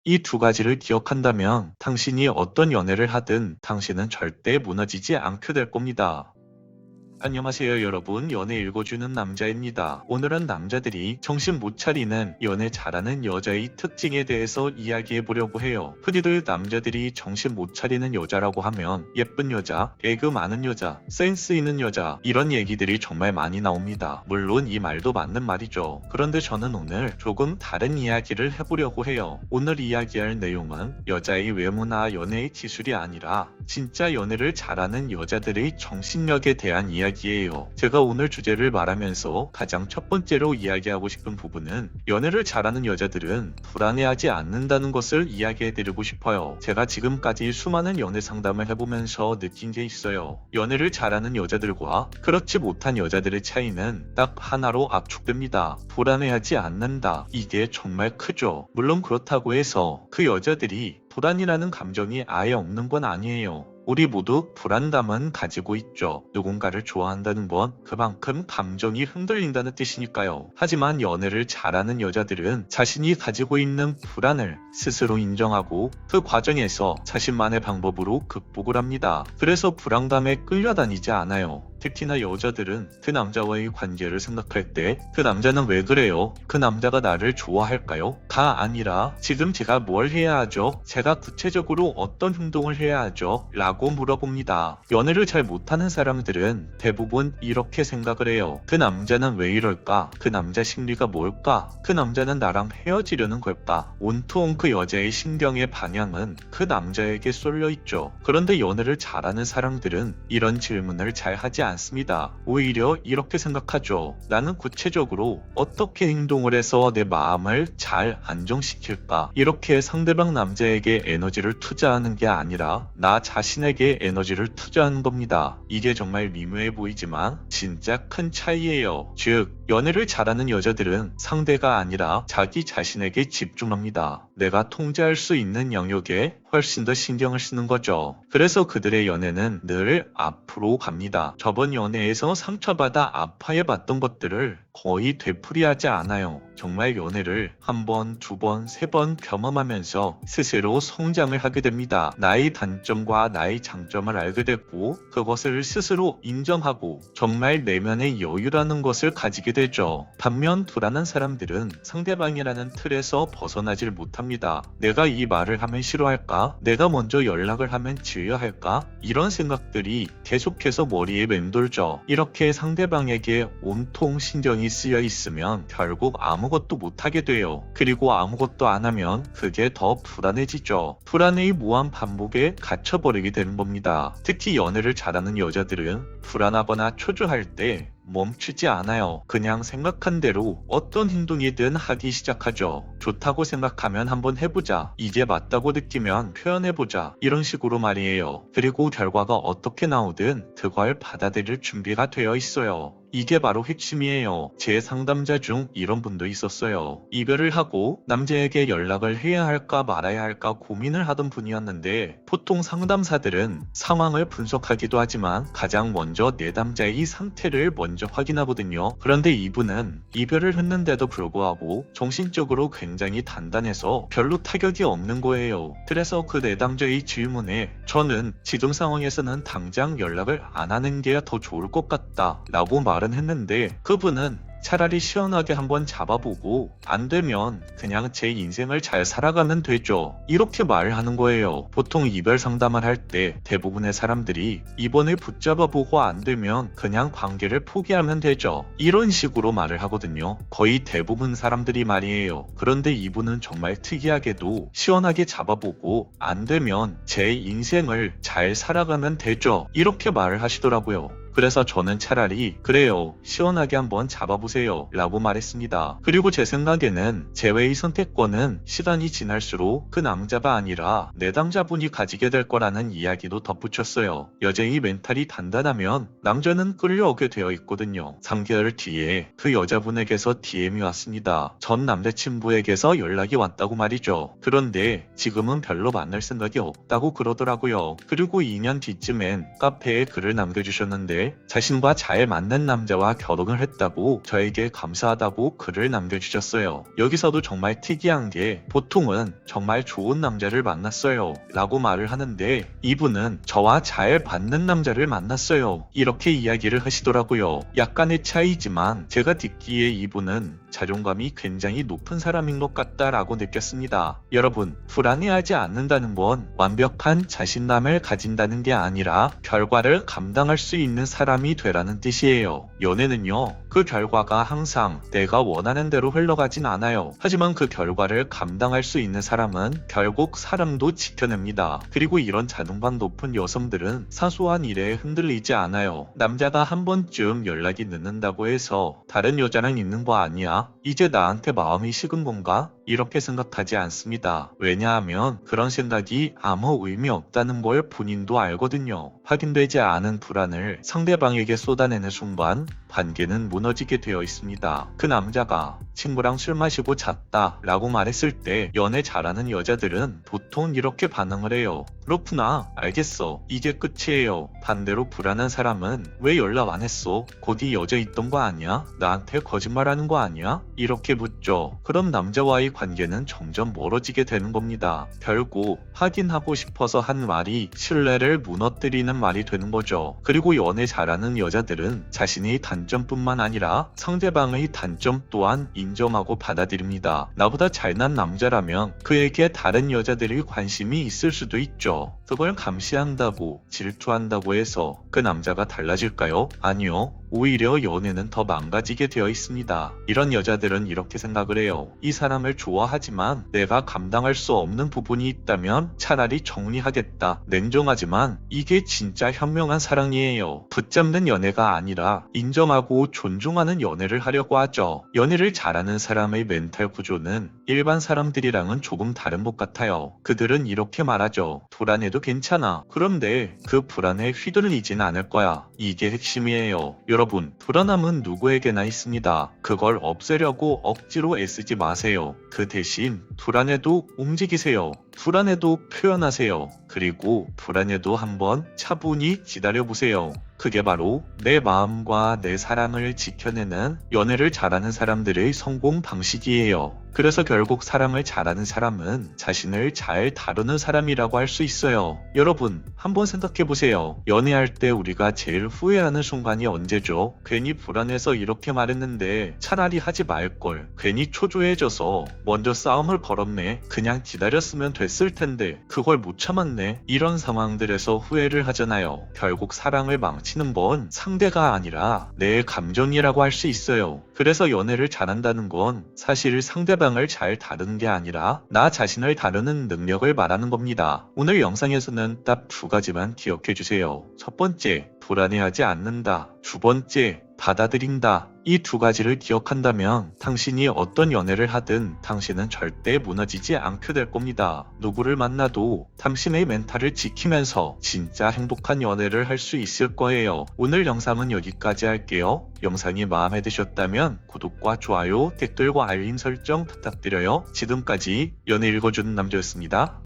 이 두 가지를 기억한다면 당신이 어떤 연애를 하든 당신은 절대 무너지지 않게 될 겁니다. 안녕하세요 여러분, 연애 읽어주는 남자입니다. 오늘은 남자들이 정신 못 차리는 연애 잘하는 여자의 특징에 대해서 이야기해 보려고 해요. 흔히들 남자들이 정신 못 차리는 여자라고 하면 예쁜 여자, 애교 많은 여자, 센스 있는 여자, 이런 얘기들이 정말 많이 나옵니다. 물론 이 말도 맞는 말이죠. 그런데 저는 오늘 조금 다른 이야기를 해보려고 해요. 오늘 이야기할 내용은 여자의 외모나 연애의 기술이 아니라 진짜 연애를 잘하는 여자들의 정신력에 대한 이야기예요. 제가 오늘 주제를 말하면서 가장 첫 번째로 이야기하고 싶은 부분은 연애를 잘하는 여자들은 불안해하지 않는다는 것을 이야기해드리고 싶어요. 제가 지금까지 수많은 연애 상담을 해보면서 느낀 게 있어요. 연애를 잘하는 여자들과 그렇지 못한 여자들의 차이는 딱 하나로 압축됩니다. 불안해하지 않는다. 이게 정말 크죠. 물론 그렇다고 해서 그 여자들이 불안이라는 감정이 아예 없는 건 아니에요. 우리 모두 불안감은 가지고 있죠. 누군가를 좋아한다는 건 그만큼 감정이 흔들린다는 뜻이니까요. 하지만 연애를 잘하는 여자들은 자신이 가지고 있는 불안을 스스로 인정하고 그 과정에서 자신만의 방법으로 극복을 합니다. 그래서 불안감에 끌려다니지 않아요. 특히나 여자들은 그 남자와의 관계를 생각할 때 그 남자는 왜 그래요? 그 남자가 나를 좋아할까요? 가 아니라 지금 제가 뭘 해야 하죠? 제가 구체적으로 어떤 행동을 해야 하죠? 라고 물어봅니다. 연애를 잘 못하는 사람들은 대부분 이렇게 생각을 해요. 그 남자는 왜 이럴까? 그 남자 심리가 뭘까? 그 남자는 나랑 헤어지려는 걸까? 온통 그 여자의 신경의 방향은 그 남자에게 쏠려 있죠. 그런데 연애를 잘하는 사람들은 이런 질문을 잘 하지 않습니다. 오히려 이렇게 생각하죠. 나는 구체적으로 어떻게 행동을 해서 내 마음을 잘 안정시킬까? 이렇게 상대방 남자에게 에너지를 투자하는 게 아니라 나 자신에게 에너지를 투자하는 겁니다. 이게 정말 미묘해 보이지만 진짜 큰 차이예요. 즉, 연애를 잘하는 여자들은 상대가 아니라 자기 자신에게 집중합니다. 내가 통제할 수 있는 영역에 훨씬 더 신경을 쓰는 거죠. 그래서 그들의 연애는 늘 앞으로 갑니다. 저번 연애에서 상처받아 아파해봤던 것들을 거의 되풀이하지 않아요. 정말 연애를 한 번, 두 번, 세 번 경험하면서 스스로 성장을 하게 됩니다. 나의 단점과 나의 장점을 알게 됐고 그것을 스스로 인정하고 정말 내면의 여유라는 것을 가지게 되죠. 반면 불안한 사람들은 상대방이라는 틀에서 벗어나질 못합니다. 내가 이 말을 하면 싫어할까? 내가 먼저 연락을 하면 지어야 할까? 이런 생각들이 계속해서 머리에 맴돌죠. 이렇게 상대방에게 온통 신경이 쓰여 있으면 결국 아무것도 못하게 돼요. 그리고 아무것도 안 하면 그게 더 불안해지죠. 불안의 무한 반복에 갇혀버리게 되는 겁니다. 특히 연애를 잘하는 여자들은 불안하거나 초조할 때 멈추지 않아요. 그냥 생각한 대로 어떤 행동이든 하기 시작하죠. 좋다고 생각하면 한번 해보자. 이게 맞다고 느끼면 표현해보자. 이런 식으로 말이에요. 그리고 결과가 어떻게 나오든 그걸 받아들일 준비가 되어 있어요. 이게 바로 핵심이에요. 제 상담자 중 이런 분도 있었어요. 이별을 하고 남자에게 연락을 해야 할까 말아야 할까 고민을 하던 분이었는데 보통 상담사들은 상황을 분석하기도 하지만 가장 먼저 내담자의 상태를 먼저 확인하거든요. 그런데 이분은 이별을 했는데도 불구하고 정신적으로 굉장히 단단해서 별로 타격이 없는 거예요. 그래서 그 내담자의 질문에 저는 지금 상황에서는 당장 연락을 안 하는 게 더 좋을 것 같다 라고 말은 했는데 그분은 차라리 시원하게 한번 잡아보고 안 되면 그냥 제 인생을 잘 살아가면 되죠. 이렇게 말을 하는 거예요. 보통 이별 상담을 할 때 대부분의 사람들이 이번에 붙잡아보고 안 되면 그냥 관계를 포기하면 되죠. 이런 식으로 말을 하거든요. 거의 대부분 사람들이 말이에요. 그런데 이분은 정말 특이하게도 시원하게 잡아보고 안 되면 제 인생을 잘 살아가면 되죠. 이렇게 말을 하시더라고요. 그래서 저는 차라리 그래요, 시원하게 한번 잡아보세요 라고 말했습니다. 그리고 제 생각에는 제외의 선택권은 시간이 지날수록 그 남자가 아니라 내담자분이 가지게 될 거라는 이야기도 덧붙였어요. 여자의 멘탈이 단단하면 남자는 끌려오게 되어 있거든요. 3개월 뒤에 그 여자분에게서 DM이 왔습니다. 전 남자친구에게서 연락이 왔다고 말이죠. 그런데 지금은 별로 만날 생각이 없다고 그러더라고요. 그리고 2년 뒤쯤엔 카페에 글을 남겨주셨는데 어제 자신과 잘 맞는 남자와 결혼을 했다고 저에게 감사하다고 글을 남겨주셨어요. 여기서도 정말 특이한 게 보통은 정말 좋은 남자를 만났어요 라고 말을 하는데 이분은 저와 잘 맞는 남자를 만났어요 이렇게 이야기를 하시더라고요. 약간의 차이지만 제가 듣기에 이분은 자존감이 굉장히 높은 사람인 것 같다라고 느꼈습니다. 여러분, 불안해하지 않는다는 건 완벽한 자신감을 가진다는 게 아니라 결과를 감당할 수 있는 사람이 되라는 뜻이에요. 연애는요, 그 결과가 항상 내가 원하는 대로 흘러가진 않아요. 하지만 그 결과를 감당할 수 있는 사람은 결국 사랑도 지켜냅니다. 그리고 이런 자존감 높은 여성들은 사소한 일에 흔들리지 않아요. 남자가 한 번쯤 연락이 늦는다고 해서 다른 여자랑 있는 거 아니야? 이제 나한테 마음이 식은 건가? 이렇게 생각하지 않습니다. 왜냐하면 그런 생각이 아무 의미 없다는 걸 본인도 알거든요. 확인되지 않은 불안을 상대방에게 쏟아내는 순간 관계는 무너지게 되어 있습니다. 그 남자가 친구랑 술 마시고 잤다 라고 말했을 때 연애 잘하는 여자들은 보통 이렇게 반응을 해요. 그렇구나, 알겠어, 이게 끝이에요. 반대로 불안한 사람은 왜 연락 안 했어? 곧 이 여자 있던 거 아니야? 나한테 거짓말하는 거 아니야? 이렇게 묻죠. 그럼 남자와의 관계는 점점 멀어지게 되는 겁니다. 결국 확인하고 싶어서 한 말이 신뢰를 무너뜨리는 말이 되는 거죠. 그리고 연애 잘하는 여자들은 자신의 단점뿐만 아니라 상대방의 단점 또한 인정하고 받아들입니다. 나보다 잘난 남자라면 그에게 다른 여자들의 관심이 있을 수도 있죠. 그걸 감시한다고 질투한다고 해서 그 남자가 달라질까요? 아니요. 오히려 연애는 더 망가지게 되어 있습니다. 이런 여자들은 이렇게 생각을 해요. 이 사람을 좋아하지만 내가 감당할 수 없는 부분이 있다면 차라리 정리하겠다. 냉정하지만 이게 진짜 현명한 사랑이에요. 붙잡는 연애가 아니라 인정하고 존중하는 연애를 하려고 하죠. 연애를 잘하는 사람의 멘탈 구조는 일반 사람들이랑은 조금 다른 것 같아요. 그들은 이렇게 말하죠. 불안해도 괜찮아. 그런데 그 불안에 휘둘리진 않을 거야. 이게 핵심이에요. 여러분, 불안함은 누구에게나 있습니다. 그걸 없애려고 억지로 애쓰지 마세요. 그 대신 불안해도 움직이세요. 불안해도 표현하세요. 그리고 불안해도 한번 차분히 기다려보세요. 그게 바로 내 마음과 내 사랑을 지켜내는 연애를 잘하는 사람들의 성공 방식이에요. 그래서 결국 사랑을 잘하는 사람은 자신을 잘 다루는 사람이라고 할 수 있어요. 여러분, 한번 생각해보세요. 연애할 때 우리가 제일 후회하는 순간이 언제죠? 괜히 불안해서 이렇게 말했는데 차라리 하지 말걸. 괜히 초조해져서 먼저 싸움을 걸었네. 그냥 기다렸으면 됐을 텐데 그걸 못 참았네. 이런 상황들에서 후회를 하잖아요. 결국 사랑을 망치는 건 상대가 아니라 내 감정이라고 할 수 있어요. 그래서 연애를 잘한다는 건 사실 상대방을 잘 다루는 게 아니라 나 자신을 다루는 능력을 말하는 겁니다. 오늘 영상에서는 딱 두 가지만 기억해 주세요. 첫 번째, 불안해하지 않는다. 두 번째, 받아들인다. 이 두 가지를 기억한다면 당신이 어떤 연애를 하든 당신은 절대 무너지지 않게 될 겁니다. 누구를 만나도 당신의 멘탈을 지키면서 진짜 행복한 연애를 할 수 있을 거예요. 오늘 영상은 여기까지 할게요. 영상이 마음에 드셨다면 구독과 좋아요, 댓글과 알림 설정 부탁드려요. 지금까지 연애 읽어주는 남자였습니다.